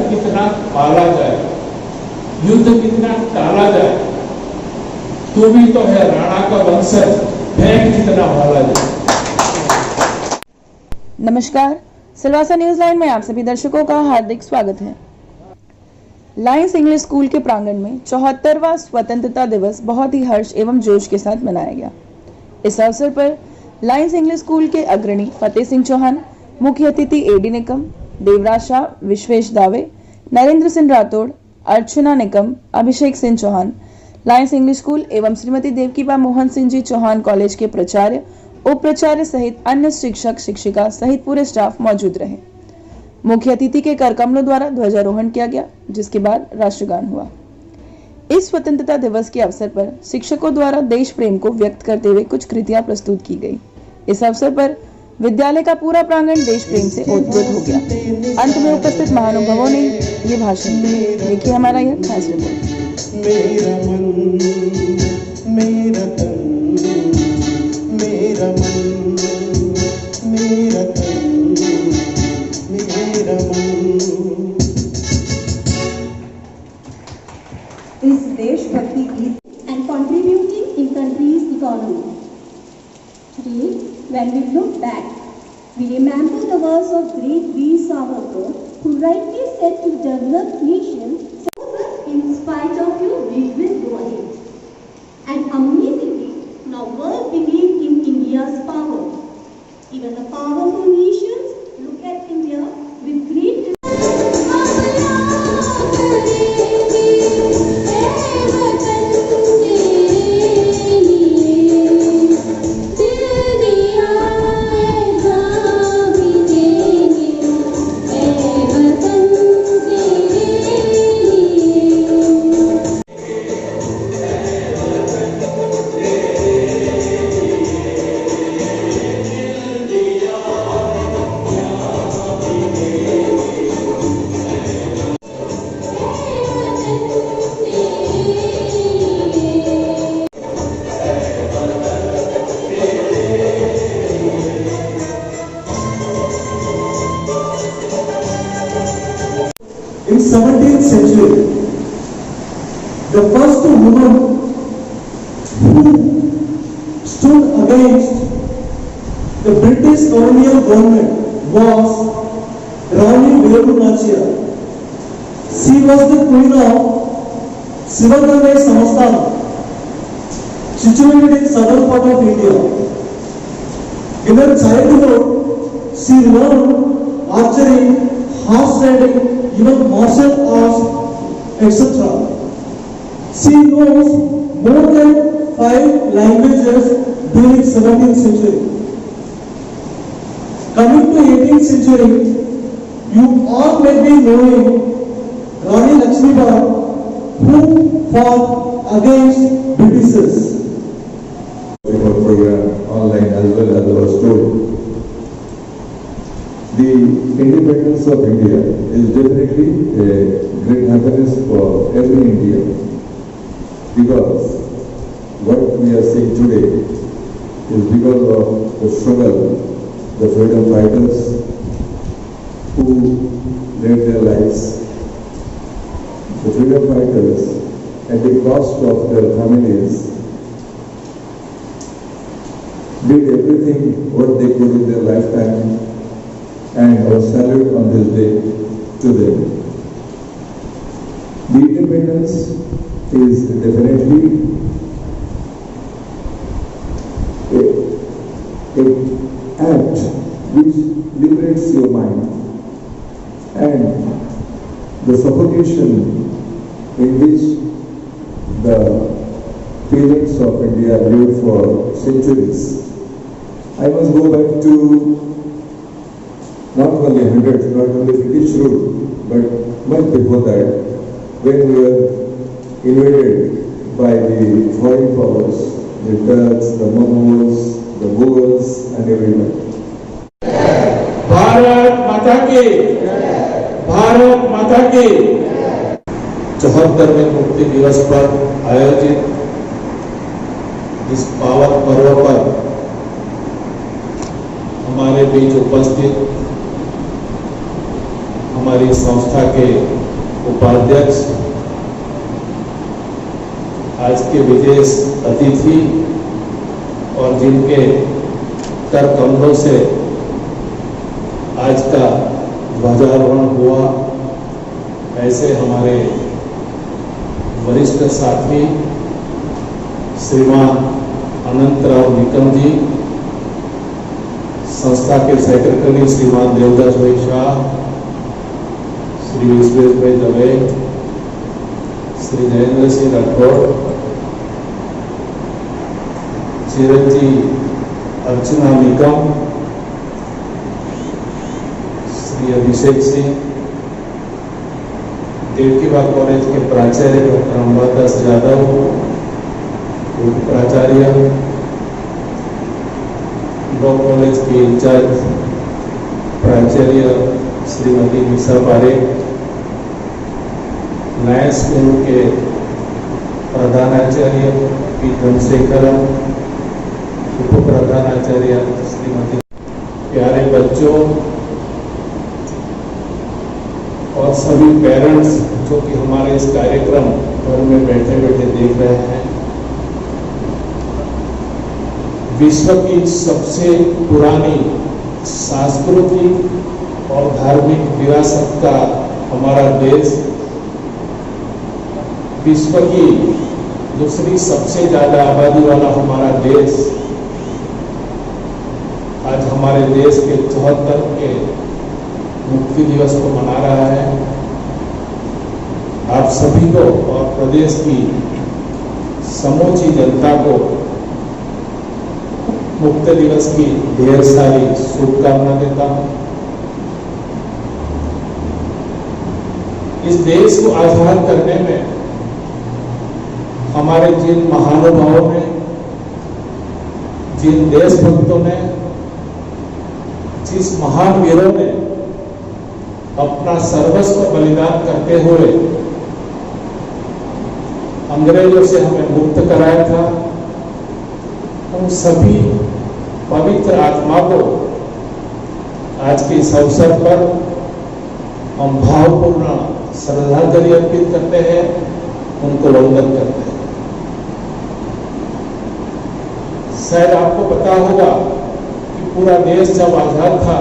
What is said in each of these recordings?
कितना पाला जाए, युद्ध कितना टाला जाए, तू भी तो है राणा का वंशज, भेंट कितना माला जाए। नमस्कार, सिलवासा न्यूज लाइन में आप सभी दर्शकों का हार्दिक स्वागत है। लायंस इंग्लिश स्कूल के प्रांगण में 74वां स्वतंत्रता दिवस बहुत ही हर्ष एवं जोश के साथ मनाया गया। इस अवसर पर लायंस इंग्लिश स्कूल के अग्रणी फतेह सिंह चौहान, मुख्य अतिथि A D Nikam, Devraj Shah, Vishwesh Dave, Narendra Singh Rathore, Archana Nikam, Abhishek Singh Chauhan, Lions English school एवं श्रीमती देवकीबा मोहन सिंह जी चौहान कॉलेज के प्राचार्य, उप प्राचार्य सहित अन्य शिक्षक शिक्षिका सहित पूरे स्टाफ मौजूद रहे। मुख्य अतिथि के कर कमलों द्वारा ध्वजारोहण किया गया, जिसके बाद राष्ट्रगान हुआ। इस स्वतंत्रता दिवस के अवसर पर शिक्षकों द्वारा देश प्रेम को व्यक्त करते हुए कुछ कृतियां प्रस्तुत की गई। इस अवसर पर विद्यालय का पूरा प्रांगण देश प्रेम से ओतप्रोत हो गया। अंत में उपस्थित महानुभावों ने ये भाषण दिया। देखिए हमारा यह खास रिपोर्ट। मेरा मन, मेरा तन, मेरा मन, मेरा तन, मेरा मन। इस देशभक्ति गीत and contributing in country's economy. Today, when we look back, we remember the words of great Veer Savarkar, who rightly said to developed nations, "In spite of you, we will go ahead." And amazingly, now world believes in India's power. Even the powerful nations look at India with great In 17th century, the first woman who stood against the British colonial government was Rani Velu Nachiyar. She was the queen of Sivagangai Samasthanam, situated in southern part of India. In her childhood, she learned archery, horse riding, even martial arts, etc. She knows more than 5 languages during 17th century. Coming to 18th century, you all may be knowing Rani Lakshmibai, who fought against Britishers. Program online as well as our story. The independence of India is definitely a great happiness for every Indian, because what we are seeing today is because of the struggle, the freedom fighters who laid their lives, the freedom fighters at the cost of their families did everything what they could in their lifetime, and our salute on this day to them. The independence is definitely an act which liberates your mind, and the suffocation in which the parents of India lived for centuries. I must go back to not only hundreds, not only British rule, but much before that, when we were invaded by the foreign powers, the Turks, the Mongols, the Mughals, and everyone. Bharat माता की, भारत माता की। 74वें मुक्ति दिवस पर आयोजित इस पावन पर्व पर हमारे बीच उपस्थित हमारी संस्था के उपाध्यक्ष, आज के विदेश अतिथि और जिनके कर कमलों से आज का ध्वजारोहण हुआ, ऐसे हमारे वरिष्ठ साथी श्रीमान अनंतराव निकम जी, संस्था के सेक्रेटरी श्रीमान देवदास भाई शाह, श्री विश्वेश भाई दवे, श्री नरेंद्र सिंह राठौड़, चिरंजी अर्चना निकम, श्री अभिषेक सिंह, देवकीबा कॉलेज के प्राचार्य डॉक्टर अंबादास यादव, उप प्राचार्य, लॉ कॉलेज के इंचार्ज प्राचार्य श्रीमती निशा पारेख, लायंस स्कूल के प्रधानाचार्य पी चंद्रशेखरन, उप प्रधानाचार्य श्रीमती, प्यारे बच्चों और सभी पेरेंट्स जो कि हमारे इस कार्यक्रम घर में बैठे बैठे देख रहे हैं, विश्व की सबसे पुरानी सांस्कृतिक और धार्मिक विरासत का हमारा देश, विश्व की दूसरी सबसे ज्यादा आबादी वाला हमारा देश, आज हमारे देश के 74 के मुक्ति दिवस को मना रहा है। आप सभी को और प्रदेश की समूची जनता को मुक्ति दिवस की ढेर सारी शुभकामना देता हूं। इस देश को आजाद करने में हमारे जिन महानुभावों ने, जिन देशभक्तों ने, जिस महान वीरों ने अपना सर्वस्व बलिदान करते हुए अंग्रेजों से हमें मुक्त कराया था, उन सभी पवित्र आत्मा को आज के इस अवसर पर हम भावपूर्ण श्रद्धांजलि अर्पित करते हैं, उनको वंदन करते हैं। शायद आपको पता होगा कि पूरा देश जब आजाद था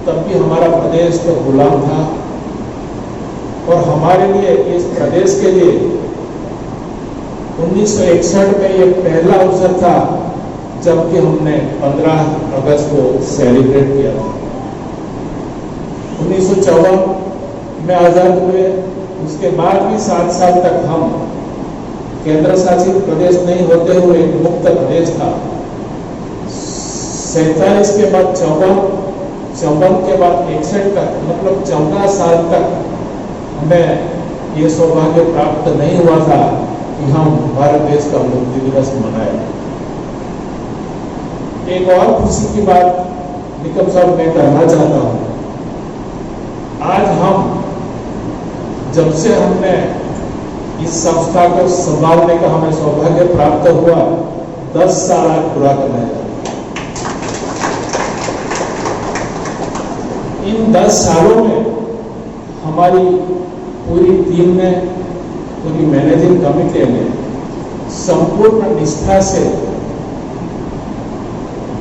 तब भी हमारा प्रदेश तो गुलाम था, और हमारे लिए, इस प्रदेश के लिए 1961 में ये पहला अवसर था जबकि हमने 15 अगस्त को सेलिब्रेट किया था। 1954 में आजाद हुए, उसके बाद भी 7 साल तक हम केंद्र शासित प्रदेश नहीं होते हुए मुक्त प्रदेश था। 47 के बाद 54 के बाद 61 तक, मतलब 14 साल तक हमें ये सौभाग्य प्राप्त नहीं हुआ था कि हम भारत देश का मुक्ति दिवस मनाएं। एक और खुशी की बात निकम साहब मैं करना चाहता हूं। आज हम, जब से हमने इस संस्था को संभालने का हमें सौभाग्य प्राप्त हुआ, 10 साल आज पूरा करना है। इन 10 सालों में हमारी पूरी टीम ने, पूरी मैनेजिंग कमेटी ने संपूर्ण निष्ठा से,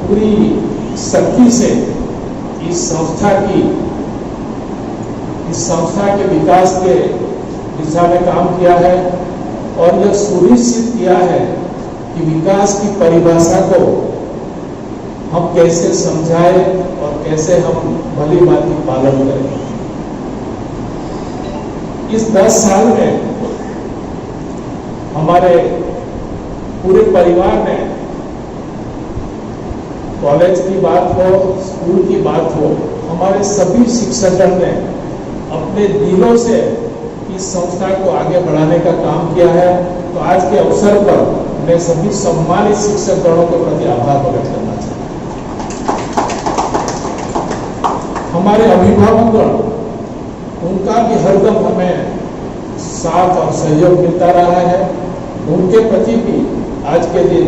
पूरी शक्ति से इस संस्था के विकास के दिशा में काम किया है, और यह सुनिश्चित किया है कि विकास की परिभाषा को हम कैसे समझाएं और कैसे हम भली भांति पालन करें। इस 10 साल में हमारे पूरे परिवार ने, कॉलेज की बात हो, स्कूल की बात हो, हमारे सभी शिक्षकगण ने अपने दिलों से इस संस्था को आगे बढ़ाने का काम किया है। तो आज के अवसर पर मैं सभी सम्मानित शिक्षकगणों के प्रति आभार प्रकट करना चाहता हूं। हमारे अभिभावकगण, उनका भी हरदम हमें साथ और सहयोग मिलता रहा है, उनके प्रति भी आज के दिन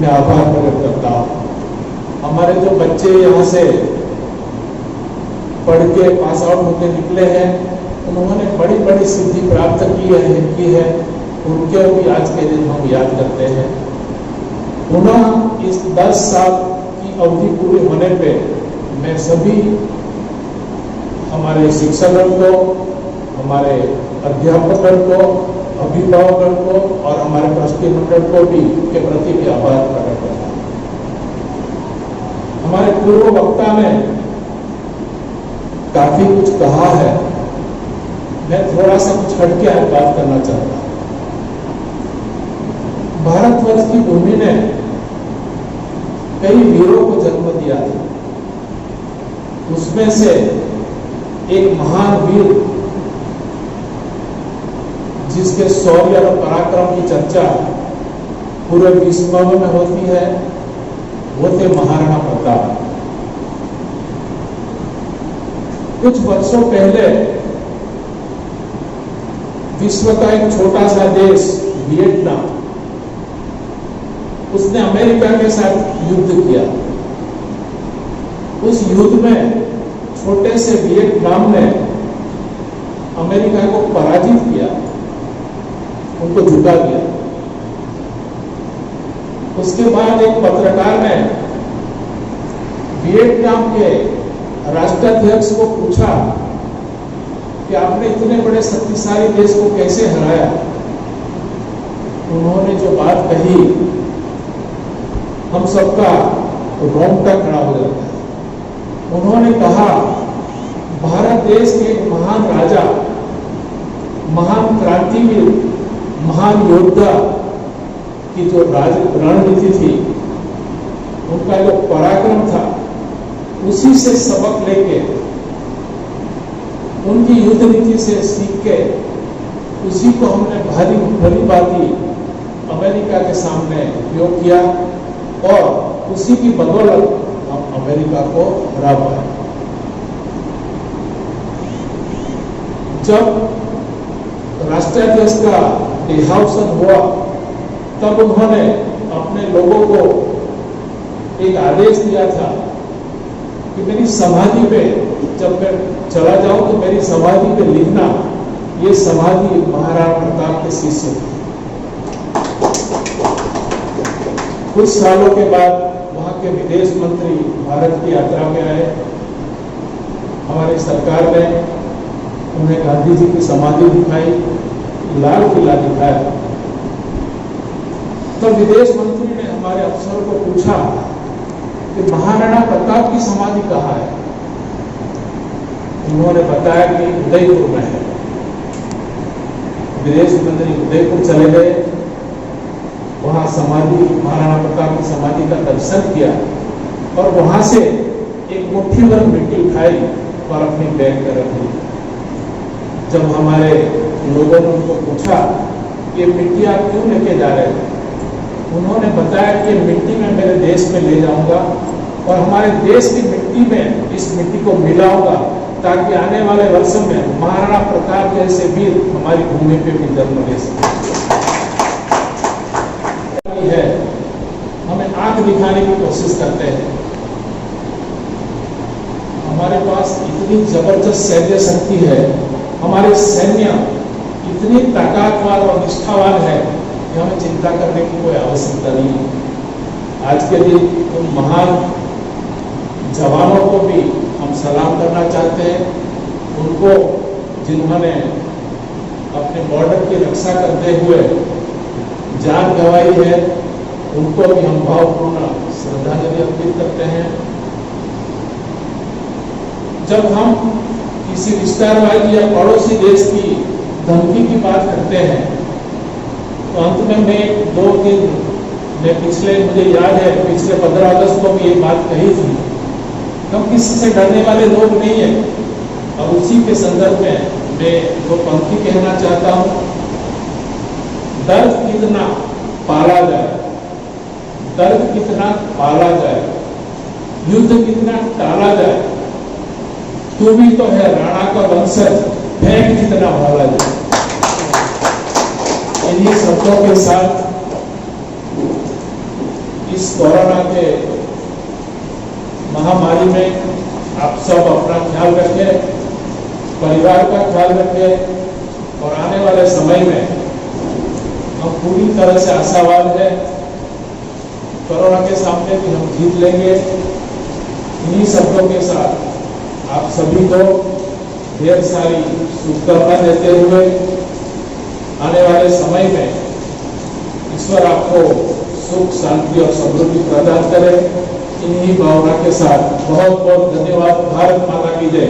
मैं आभार प्रकट करता हूं। हमारे जो बच्चे यहाँ से पढ़ के पास आउट होकर निकले हैं, उन्होंने बड़ी बड़ी सिद्धि प्राप्त की है, उनके भी आज के दिन हम याद करते हैं। पुनः इस 10 साल की अवधि पूरी होने पे मैं सभी हमारे शिक्षकों को, हमारे अध्यापकों को, अभिभावकों को और हमारे ट्रस्टी मंडल को भी के प्रति भी आभार प्रकट करता हूं। हमारे पूर्व वक्ता ने काफी कुछ कहा है, मैं थोड़ा सा कुछ हटके आज बात करना चाहता हूं। भारतवर्ष की भूमि ने कई वीरों को जन्म दिया था, उसमें से एक महान वीर जिसके शौर्य और पराक्रम की चर्चा पूरे विश्व में होती है, वो थे महाराणा प्रताप। कुछ वर्षों पहले विश्व का एक छोटा सा देश वियतनाम, उसने अमेरिका के साथ युद्ध किया। उस युद्ध में छोटे से वियतनाम ने अमेरिका को पराजित किया, उनको झुका दिया। उसके बाद एक पत्रकार ने वियतनाम के राष्ट्राध्यक्ष को पूछा कि आपने इतने बड़े शक्तिशाली देश को कैसे हराया। उन्होंने जो बात कही, हम सबका रोंगटा खड़ा हो जाता है। उन्होंने कहा, भारत देश के एक महान राजा, महान क्रांतिवीर, महान योद्धा की जो रणनीति थी, उनका जो पराक्रम था, उसी से सबक लेके, उनकी युद्ध नीति से सीख के, उसी को हमने भली भांति अमेरिका के सामने उपयोग किया और उसी की बदौलत हम अमेरिका को हरा पाए। जब राष्ट्राध्यक्ष का देहावसान हुआ, तब उन्होंने अपने लोगों को एक आदेश दिया था कि मेरी समाधि पे जब मैं चला जाऊं तो मेरी समाधि पे लिखना, ये समाधि महाराणा प्रताप के शिष्य थे। कुछ सालों के बाद वहां के विदेश मंत्री भारत की यात्रा में आए। हमारी सरकार ने उन्हें गांधी जी की समाधि दिखाई, लाल किला दिखाया। तो विदेश मंत्री ने हमारे अफसर को पूछा कि महाराणा प्रताप की समाधि कहाँ है। उन्होंने बताया कि उदयपुर में है। विदेश मंत्री उदयपुर चले गए, वहां समाधि, महाराणा प्रताप की समाधि का दर्शन किया और वहां से एक मुट्ठी भर मिट्टी उठाई और अपनी बैग में रख ली। जब हमारे लोगों ने उनको पूछा ये मिट्टी आप क्यों लेके जा रहे हैं, उन्होंने बताया कि मिट्टी मैं मेरे देश में ले जाऊंगा और हमारे देश की मिट्टी में इस मिट्टी को मिलाऊंगा ताकि आने वाले वर्षों में महाराणा प्रताप जैसे वीर हमारी भूमि पे भी जन्म ले सके। है, हमें आंख दिखाने की कोशिश करते हैं। हमारे पास इतनी जबरदस्त सैन्य शक्ति है, हमारे सैन्य इतनी ताकतवर और निष्ठावान है कि हमें चिंता करने की कोई आवश्यकता नहीं है। आज के दिन उन महान जवानों को भी हम सलाम करना चाहते हैं, उनको जिन्होंने अपने बॉर्डर की रक्षा करते हुए जान गंवाई है, उनको भी हम भावपूर्ण श्रद्धांजलि अर्पित करते हैं। जब हम किसी विस्तारवादी या पड़ोसी देश की धमकी की बात करते हैं तो अंत में मैं 2 दिन में मुझे याद है पिछले 15 अगस्त को भी ये बात कही थी, हम किसी से डरने वाले लोग नहीं है। और उसी के संदर्भ में मैं 2 पंक्ति कहना चाहता हूं। दर्द कितना पाला जाए, दर्द कितना पाला जाए, युद्ध कितना टाला जाए, तू भी तो है राणा का वंशज, फेंक कितना भाला जाए। इन्हीं शब्दों के साथ इस कोरोना के महामारी में आप सब अपना ख्याल रखें, परिवार का ख्याल रखें और आने वाले समय में हम पूरी तरह से आशावाद है कोरोना के सामने भी हम जीत लेंगे। इन्हीं शब्दों के साथ आप सभी को ढेर सारी शुभकामनाएं देते हुए आने वाले समय में ईश्वर आपको सुख, शांति और समृद्धि प्रदान करे। इन्हीं भावना के साथ बहुत बहुत धन्यवाद। भारत माता की जय।